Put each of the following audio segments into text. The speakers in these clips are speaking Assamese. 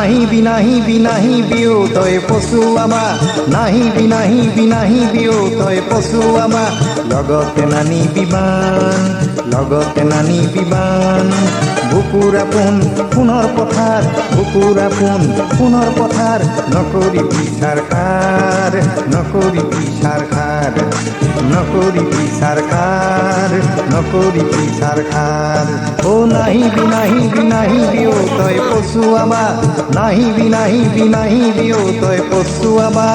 নাহিবি বিও তই পচুৱাবা, নাহিবি তই পচুৱাবা, লগতে নানিবি বান, বুকুৰ আপোন সোণৰ পথাৰ, নকৰিবি চাৰখাৰ, অ নাহিবি অ তই পচুৱাবা, নাহিবি অ তই পচুৱাবা।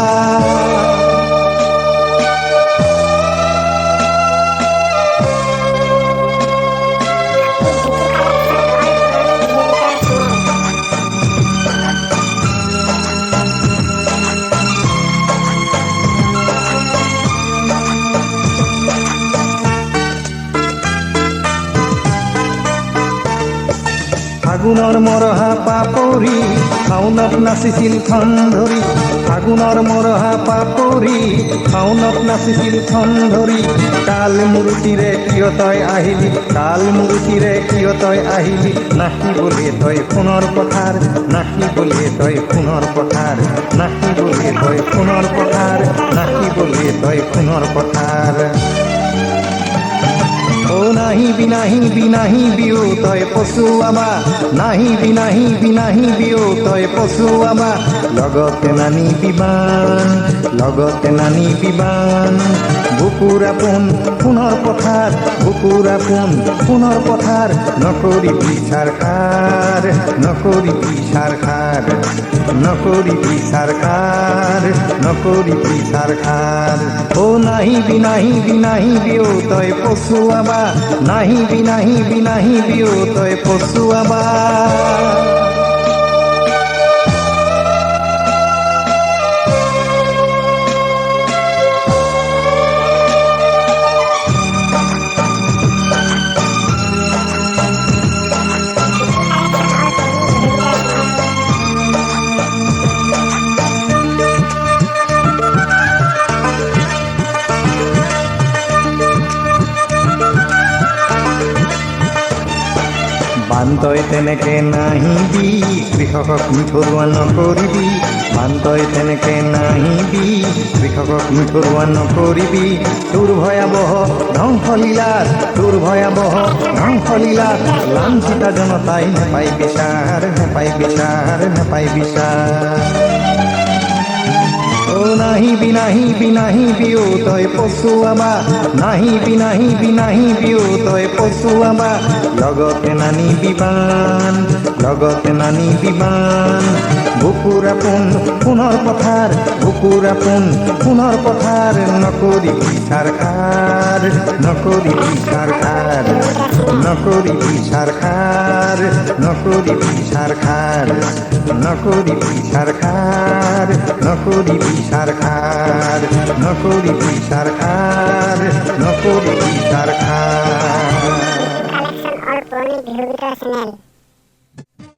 ফাগুনৰ মৰহা পাপৰি শাওনত নাচিছিল খন ধৰি, ফাগুনৰ মৰহা পাপৰি শাওনত নাচিছিল খন ধৰি, কাল মূৰ্তিৰে কিয় তই আহিলি, নাচিবলৈ তই সোণৰ পথাৰ, নাচিবলৈ তই সোণৰ পথাৰ। অ নাহিবি অ তই পচুৱাবা, নাহিবি অ তই পচুৱাবা, লগতে নানিবি বান, বুকুৰ আপোন সোণৰ পথাৰ, নকৰিবি চাৰখাৰ, অ নাহিবি অ তই পচুৱাবা, নাহিবি অ তই পচুৱাবা। বান তই তেনেকে নাহিবি, কৃষকক মিঠৰুৱা নকৰিবি, তোৰ ভয়াবহ ধ্বংসলীলা, লাঞ্ছিতা জনতাই নেপাই বিচাৰ। অ নাহিবি অ তই পচুৱাবা, নাহিবি অ তই পচুৱাবা, লগতে নানিবি বান, বুকুৰ আপোন সোণৰ পথাৰ, নকৰিবি চাৰখাৰ, और पुरानी वीडियो चैनल।